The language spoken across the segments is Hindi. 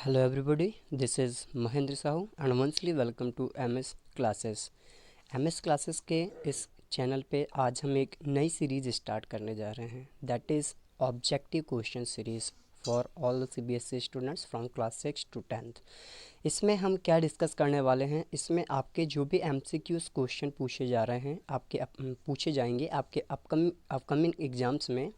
Hello everybody, this is Mahendra Sahu and once welcome to MS Classes। MS Classes के इस चैनल पे आज हम एक नई सीरीज़ स्टार्ट करने जा रहे हैं, that is objective question series for all the CBSE students from class 6 to 10th। इसमें हम क्या डिस्कस करने वाले हैं, इसमें आपके जो भी MCQs क्वेश्चन पूछे जा रहे हैं पूछे जाएंगे आपके अपकमिंग एग्ज़ाम्स में,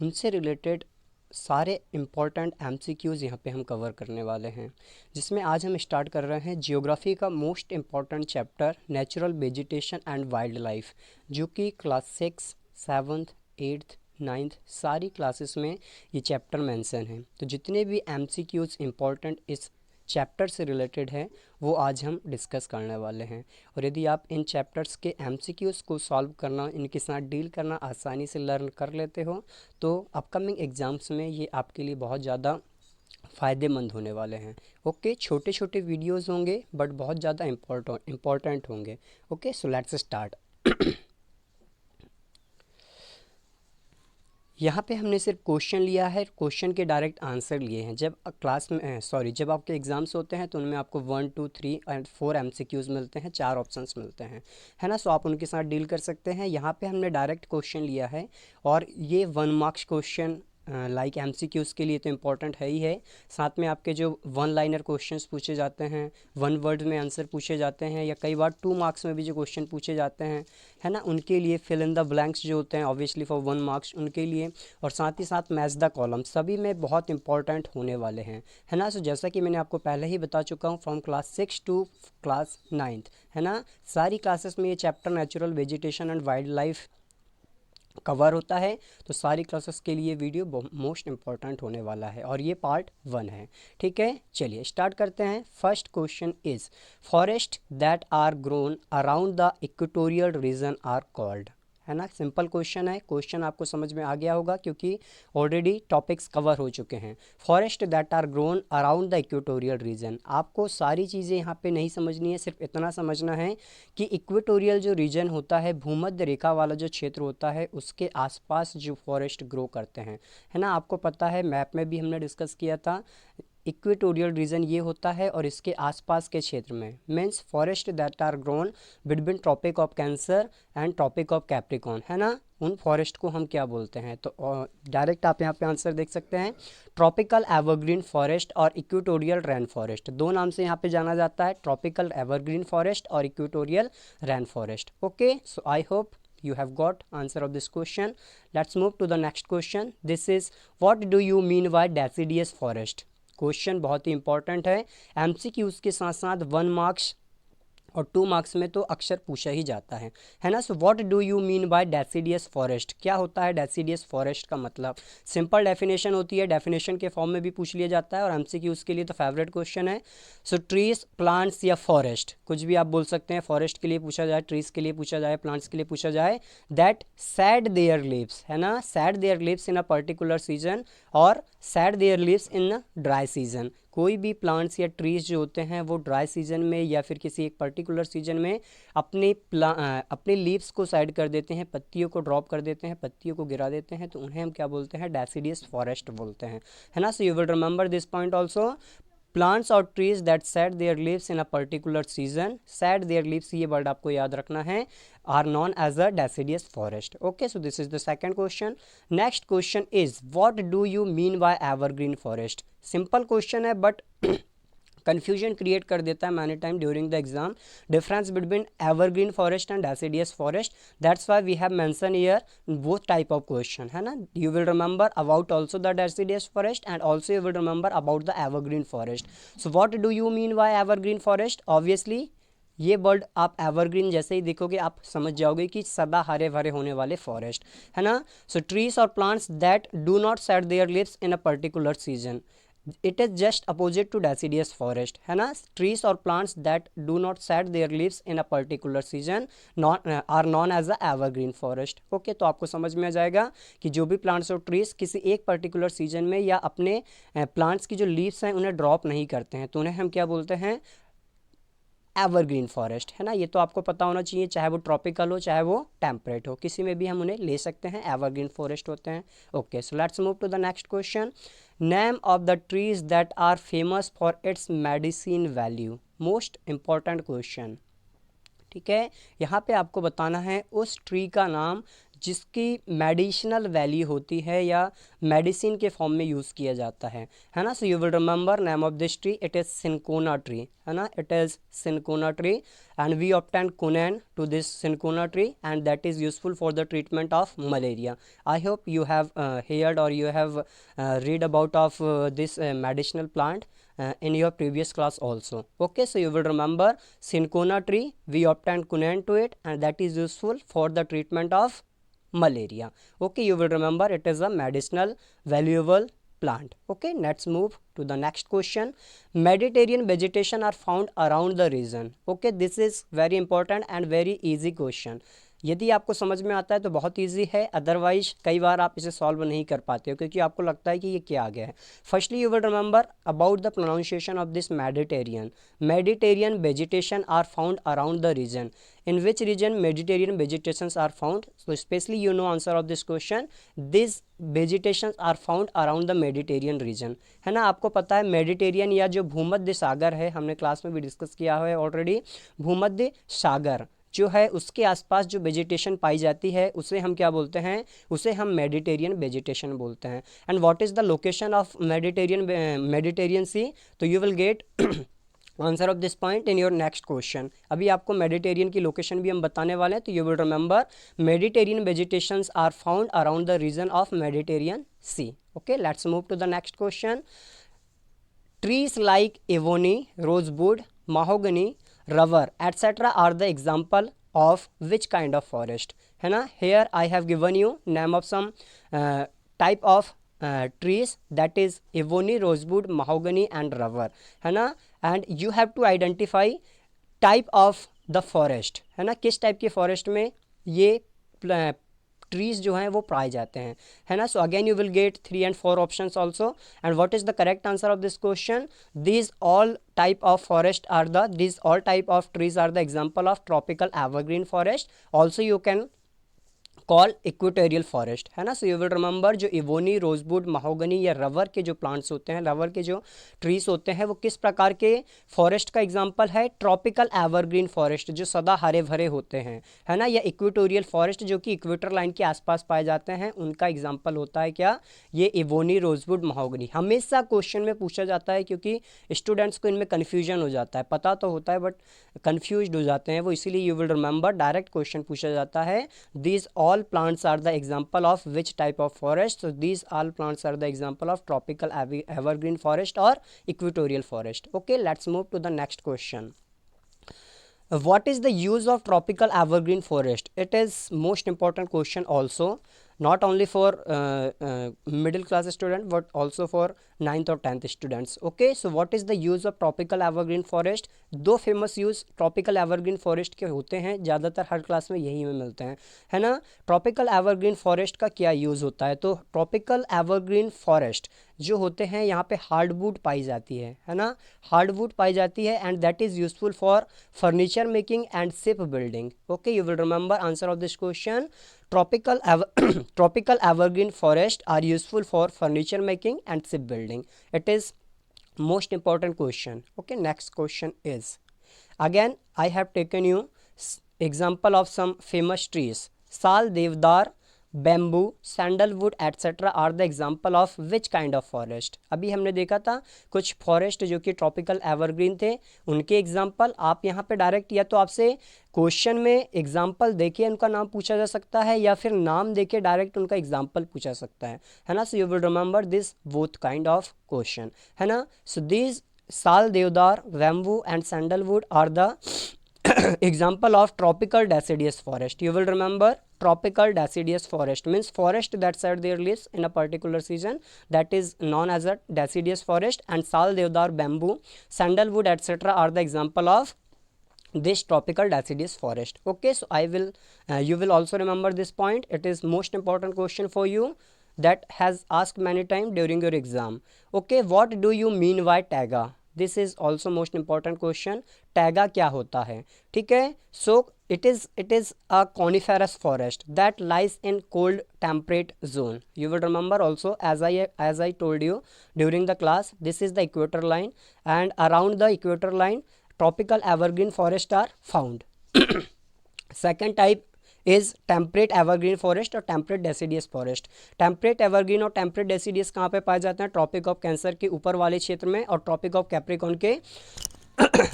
उनसे रिलेटेड सारे इम्पॉर्टेंट MCQs यहाँ पे हम कवर करने वाले हैं। जिसमें आज हम स्टार्ट कर रहे हैं जियोग्राफी का most important chapter natural vegetation and wild life, जो कि क्लास 6, 7th, 8th, 9th सारी क्लासेस में ये चैप्टर मेंशन है। तो जितने भी MCQs इम्पॉर्टेंट इस चैप्टर से रिलेटेड है वो आज हम डिस्कस करने वाले हैं। और यदि आप इन चैप्टर्स के MCQs को सॉल्व करना, इनके साथ डील करना आसानी से लर्न कर लेते हो तो अपकमिंग एग्ज़ाम्स में ये आपके लिए बहुत ज़्यादा फ़ायदेमंद होने वाले हैं। ओके, छोटे छोटे वीडियोस होंगे बट बहुत ज़्यादा इम्पोर्टेंट होंगे। Okay, so let's start. यहाँ पे हमने सिर्फ क्वेश्चन लिया है, क्वेश्चन के डायरेक्ट आंसर लिए हैं। जब क्लास में जब आपके एग्ज़ाम्स होते हैं तो उनमें आपको 1, 2, 3 एंड 4 MCQs मिलते हैं, 4 ऑप्शंस मिलते हैं, है ना। सो आप उनके साथ डील कर सकते हैं। यहाँ पे हमने डायरेक्ट क्वेश्चन लिया है और ये 1 मार्क्स क्वेश्चन लाइक MCQs के लिए तो इम्पोर्टेंट है ही है। साथ में आपके जो 1 लाइनर क्वेश्चंस पूछे जाते हैं, 1 वर्ड में आंसर पूछे जाते हैं, या कई बार 2 मार्क्स में भी जो क्वेश्चन पूछे जाते हैं, है ना, उनके लिए फिल इन द ब्लैंक्स जो होते हैं ऑब्वियसली फॉर 1 मार्क्स उनके लिए, और साथ ही साथ मैच द कॉलम सभी में बहुत इंपॉर्टेंट होने वाले हैं, है ना। सो जैसा कि मैंने आपको पहले ही बता चुका हूँ, from class 6 to class 9th, है ना, सारी क्लासेस में ये chapter natural vegetation and wild life cover होता है। तो सारी क्लासेस के लिए वीडियो मोस्ट इम्पॉर्टेंट होने वाला है और ये पार्ट 1 है। ठीक है, चलिए स्टार्ट करते हैं। First question is forest that are grown around the equatorial region are called, है ना। सिंपल क्वेश्चन है, क्वेश्चन आपको समझ में आ गया होगा क्योंकि ऑलरेडी टॉपिक्स कवर हो चुके हैं। Forest that are grown around the equatorial region, आपको सारी चीज़ें यहाँ पे नहीं समझनी है, सिर्फ इतना समझना है कि इक्वेटोरियल जो रीजन होता है, भूमध्य रेखा वाला जो क्षेत्र होता है, उसके आसपास जो फॉरेस्ट ग्रो करते हैं, है ना। आपको पता है मैप में भी हमने डिस्कस किया था, इक्वेटोरियल रीजन ये होता है और इसके आसपास के क्षेत्र में means forest that are grown between tropic of cancer and tropic of capricorn, है ना, उन फॉरेस्ट को हम क्या बोलते हैं। तो डायरेक्ट आप यहाँ पे आंसर देख सकते हैं, ट्रॉपिकल एवरग्रीन फॉरेस्ट और इक्वेटोरियल रेन फॉरेस्ट, दो नाम से यहाँ पे जाना जाता है, ट्रॉपिकल एवरग्रीन फॉरेस्ट और equatorial rain forest. Okay, so I hope you have got answer of this question. Let's move to the next question. This is what do you mean by deciduous forest? Question बहुत ही इंपॉर्टेंट है, MCQs के साथ साथ 1 मार्क्स और 2 मार्क्स में तो अक्सर पूछा ही जाता है ना। सो what do you mean bye deciduous forest, क्या होता है डेसिडियस फॉरेस्ट का मतलब। सिंपल डेफिनेशन होती है, डेफिनेशन के फॉर्म में भी पूछ लिया जाता है और MCQs के लिए तो फेवरेट क्वेश्चन है। सो ट्रीज, प्लांट्स या फॉरेस्ट, कुछ भी आप बोल सकते हैं, फॉरेस्ट के लिए पूछा जाए, ट्रीज के लिए पूछा जाए, प्लांट्स के लिए पूछा जाए, दैट सैड देयर लीव्स, है ना, shed their leaves in a particular season और shed their leaves in a dry season. कोई भी प्लांट्स या ट्रीज जो होते हैं वो ड्राई सीजन में या फिर किसी एक पर्टिकुलर सीजन में अपने लीव्स को साइड कर देते हैं, पत्तियों को ड्रॉप कर देते हैं, पत्तियों को गिरा देते हैं, तो उन्हें हम क्या बोलते हैं, डेसिडियस फॉरेस्ट बोलते हैं, है ना। So you will remember this point also, plants और trees that shed their leaves in a particular season, shed their leaves ये वर्ड आपको याद रखना है, are known as a deciduous forest. Okay, so this is the second question. Next question is what do you mean by evergreen forest. Simple question है बट कन्फ्यूजन क्रिएट कर देता है many time during the exam, difference between evergreen forest and deciduous forest, that's why we have mention here both type of question, है ना। You will remember about also the deciduous forest and also you will remember about the evergreen forest. So what do you mean by evergreen forest, obviously ये वर्ड आप एवरग्रीन जैसे ही देखोगे आप समझ जाओगे कि सदा हरे भरे होने वाले फॉरेस्ट, है ना। सो ट्रीज और plants that do not set their leaves in a particular season, it is just opposite to deciduous forest, है ना। ट्रीज और plants that do not set their leaves in a particular season are known as a evergreen forest. Okay, तो आपको समझ में आ जाएगा कि जो भी प्लांट्स और ट्रीज किसी एक पर्टिकुलर सीजन में या अपने प्लांट्स की जो लीव्स हैं उन्हें ड्रॉप नहीं करते हैं तो उन्हें हम क्या बोलते हैं, एवरग्रीन फॉरेस्ट, है ना। ये तो आपको पता होना चाहिए, चाहे वो ट्रॉपिकल हो चाहे वो टेम्परेट हो, किसी में भी हम उन्हें ले सकते हैं, एवरग्रीन फॉरेस्ट होते हैं। Okay, so let's move to the next question. Name of the trees that are famous for its medicine value. Most important question, ठीक है। यहाँ पे आपको बताना है उस ट्री का नाम जिसकी मेडिसिनल वैल्यू होती है या मेडिसिन के फॉर्म में यूज़ किया जाता है ना। So you will remember name of this tree, it is cinchona tree, है ना, it is cinchona tree and we obtain quinine to this cinchona tree and that is useful for the treatment of malaria. I hope you have heard or you have read about of this medicinal plant in your previous class also. Okay, so you will remember Cinchona tree, we obtained quinine to it and that is useful for the treatment of malaria. Okay, you will remember it is a medicinal valuable plant. Okay, let's move to the next question. Mediterranean vegetation are found around the region. Okay, this is very important and very easy question. यदि आपको समझ में आता है तो बहुत इजी है, अदरवाइज कई बार आप इसे सॉल्व नहीं कर पाते हो क्योंकि आपको लगता है कि ये क्या आ गया है। Firstly you will remember about the pronunciation of this Mediterranean. Mediterranean vegetation are found around the region. In which region Mediterranean vegetations are found? So specially you know answer of this question, this vegetations are found around the Mediterranean region, है ना। आपको पता है मेडिटेरियन या जो भूमध्य सागर है, हमने क्लास में भी डिस्कस किया है ऑलरेडी, भूमध्य सागर जो है उसके आसपास जो वेजिटेशन पाई जाती है उसे हम क्या बोलते हैं? उसे हम मेडिटेरियन वेजिटेशन बोलते हैं। And what is the location of Mediterranean Sea? तो you will get answer of this point in your next question. अभी आपको मेडिटेरियन की लोकेशन भी हम बताने वाले हैं, तो you will remember Mediterranean vegetations are found around the region of Mediterranean Sea. Okay, let's move to the next question. Trees like ebony, rosewood, mahogany, rubber etc are the example of which kind of forest, है ना। here I have given you name of some type of trees, that is ebony, rosewood, mahogany and rubber, है ना। and you have to identify type of the forest, है ना, किस टाइप की फॉरेस्ट में ये ट्रीज जो हैं वो पाए जाते हैं, है ना। So again you will gate 3 and 4 options also and what is the correct answer of this question? these all type of forest are the these all type of trees are the example of tropical evergreen forest, also you can call equatorial forest, है ना। सो यू विल रिमेंबर जो इवोनी, रोजवुड, महोगनी या रबर के जो प्लांट्स होते हैं, रबर के जो ट्रीज होते हैं वो किस प्रकार के फॉरेस्ट का एग्जांपल है? ट्रॉपिकल एवरग्रीन फॉरेस्ट जो सदा हरे भरे होते हैं, है ना। या इक्वेटोरियल फॉरेस्ट जो कि इक्वेटर लाइन के आसपास पाए जाते हैं, उनका एग्जाम्पल होता है क्या? ये इवोनी, रोजवुड, महोगनी। हमेशा क्वेश्चन में पूछा जाता है क्योंकि स्टूडेंट्स को इनमें कन्फ्यूजन हो जाता है, पता तो होता है बट कन्फ्यूज हो जाते हैं वो, इसीलिए you will remember direct question पूछा जाता है these all plants are the example of which type of forest? So these all plants are the example of tropical evergreen forest or equatorial forest. Okay, let's move to the next question. What is the use of tropical evergreen forest? It is most important question also, not only for middle class student but also for 9th or 10th students. Okay, so what is the use of tropical evergreen forest? दो famous use tropical evergreen forest के होते हैं, ज़्यादातर हर क्लास में यही में मिलते हैं, है ना। ट्रॉपिकल एवरग्रीन फॉरेस्ट का क्या यूज़ होता है? तो ट्रॉपिकल एवरग्रीन फॉरेस्ट जो होते हैं यहाँ पे हार्डवुड पाई जाती है ना, हार्डवुड पाई जाती है and that is useful for furniture making and ship building. Okay, you will remember answer of this question, tropical evergreen forest are useful for furniture making and shipbuilding. It is most important question. Okay, next question is, again I have taken you example of some famous trees, sal, devdar, bamboo, sandalwood etcetera are the example of which kind of forest. अभी हमने देखा था कुछ फॉरेस्ट जो कि ट्रॉपिकल एवरग्रीन थे, उनके एग्जाम्पल। आप यहाँ पे डायरेक्ट या तो आपसे क्वेश्चन में एग्जाम्पल देके उनका नाम पूछा जा सकता है या फिर नाम देके डायरेक्ट उनका एग्जाम्पल पूछा सकता है ना। So you will remember this both kind of question, है ना। So this sal, devdar, bamboo and sandalwood are the example of tropical deciduous forest. You will remember tropical deciduous forest means forest that shed their leaves in a particular season, that is known as a deciduous forest, and sal, devdar, bamboo, sandalwood etc are the example of this tropical deciduous forest. Okay, so I will you will also remember this point, it is most important question for you that has asked many times during your exam. Okay, what do you mean by taiga? This is also most important question, taiga क्या होता है, ठीक है। सो it is a coniferous forest that lies in cold temperate zone. You will remember also, as I told you during the class, this is the equator line, and around the equator line tropical evergreen forests are found. Second type is temperate evergreen forest और temperate deciduous forest. Temperate evergreen और टेम्परेट डेसिडियस कहाँ पे पाए जाते हैं? ट्रॉपिक ऑफ कैंसर के ऊपर वाले क्षेत्र में और ट्रॉपिक ऑफ कैप्रिकॉर्न के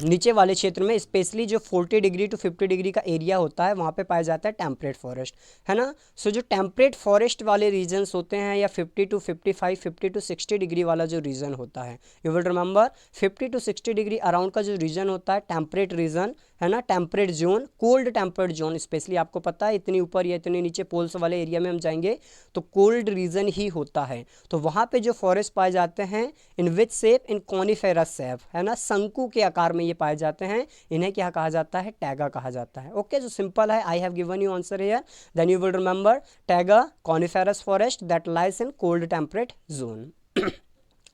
नीचे वाले क्षेत्र में, स्पेशली जो 40 डिग्री टू 50 डिग्री का एरिया होता है वहाँ पे पाया जाता है टेम्परेट फॉरेस्ट, है ना। सो जो टेम्परेट फॉरेस्ट वाले रीजन्स होते हैं, या 50 टू 55, 50 टू 60 डिग्री वाला जो रीजन होता है, you will remember 50 to 60 degree around का जो रीजन होता है टेम्परेट रीजन, है ना, temperate zone, cold temperate zone. Specially आपको पता है इतनी ऊपर या इतने नीचे पोल्स वाले एरिया में हम जाएंगे तो कोल्ड रीजन ही होता है। तो वहाँ पे जो फॉरेस्ट पाए जाते हैं in which shape, in coniferous shape, है ना, शंकु के आकार में ये पाए जाते हैं, इन्हें क्या कहा जाता है? टैगा कहा जाता है। ओके, जो सिंपल है, I have given you answer here, then you will remember taiga coniferous forest that lies in cold temperate zone.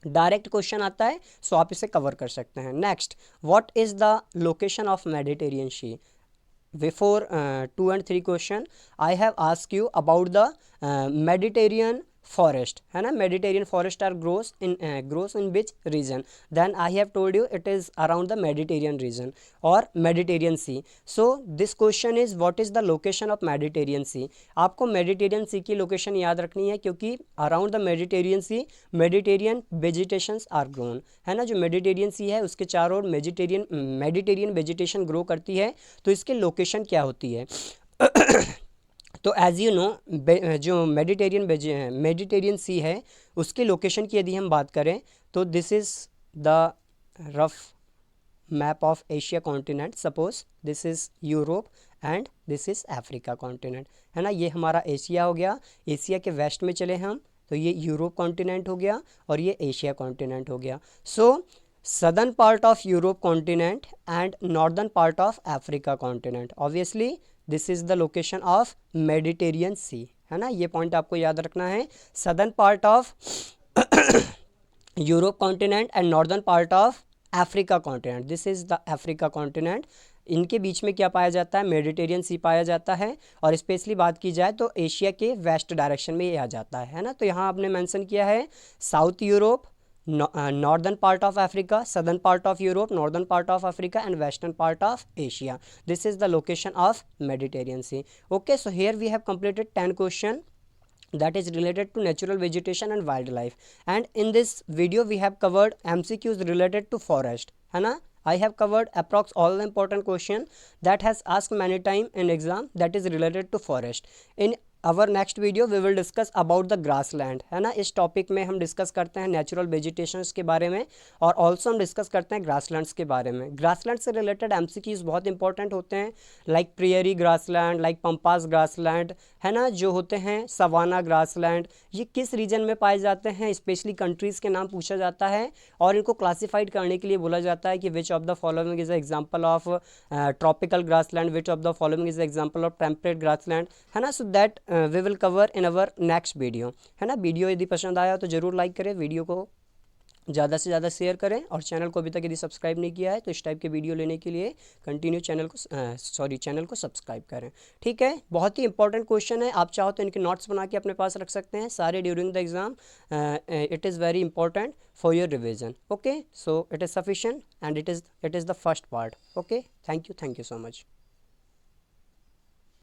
Direct question आता है, सो आप इसे कवर कर सकते हैं। Next, what is the location of Mediterranean sea? Before 2 and 3 question I have ask you about the Mediterranean forest, है ना। Mediterranean forest are grows in which region? Then I have told you it is around the Mediterranean region और Mediterranean Sea. So this question is what is the location of Mediterranean Sea? आपको मेडिटेरियन सी की लोकेशन याद रखनी है, क्योंकि around the Mediterranean Sea Mediterranean vegetations are grown, है ना। जो मेडिटेरियन सी है उसके चारों ओर मेडिटेरियन वेजिटेशन ग्रो करती है, तो इसकी लोकेशन क्या होती है? तो एज यू नो, जो मेडिटेरियन सी है उसके लोकेशन की यदि हम बात करें तो this is the rough map of Asia continent. Suppose this is Europe and this is Africa continent, है ना। ये हमारा एशिया हो गया, एशिया के वेस्ट में चले हम तो ये यूरोप कॉन्टिनेंट हो गया और ये एशिया कॉन्टिनेंट हो गया। So southern part of Europe continent and northern part of Africa continent, obviously this is the location of Mediterranean Sea, है ना। ये पॉइंट आपको याद रखना है। Southern part of Europe continent and northern part of Africa continent, this is the Africa continent. इनके बीच में क्या पाया जाता है? मेडिटेरियन सी पाया जाता है। और स्पेशली बात की जाए तो एशिया के वेस्ट डायरेक्शन में ये आ जाता है ना। तो यहाँ आपने मेंशन किया है south Europe, northern part of Africa, southern part of Europe, northern part of Africa and western part of Asia. This is the location of Mediterranean Sea. Okay, so here we have completed 10 question that is related to natural vegetation and wildlife, and in this video we have covered MCQs related to forest, है ना। I have covered approx all the important question that has asked many time in exam that is related to forest. In our next video we will discuss about the grassland, है ना। इस टॉपिक में हम डिस्कस करते हैं नेचुरल वेजिटेशंस के बारे में और ऑल्सो हम डिस्कस करते हैं ग्रासलैंड्स के बारे में। ग्रासलैंड से रिलेटेड एमसीक्यूज बहुत इंपॉर्टेंट होते हैं, like Prairie grassland, like pampas grassland, है ना, जो होते हैं सवाना ग्रासलैंड। ये किस रीजन में पाए जाते हैं? स्पेशली कंट्रीज़ के नाम पूछा जाता है और इनको क्लासीफाइड करने के लिए बोला जाता है कि which of the following is example of tropical grassland, which of the following is example of temperate grassland, है ना। So that we will cover in our next video, है ना। वीडियो यदि पसंद आया तो ज़रूर लाइक करें, वीडियो को ज़्यादा से ज़्यादा शेयर करें और चैनल को अभी तक यदि सब्सक्राइब नहीं किया है तो इस टाइप के वीडियो लेने के लिए कंटिन्यू चैनल को सब्सक्राइब करें, ठीक है। बहुत ही इंपॉर्टेंट क्वेश्चन है, आप चाहो तो इनके नोट्स बना के अपने पास रख सकते हैं सारे during the exam. It is very important for your revision. Okay, so it is sufficient and it is the first part. Okay, thank you so much.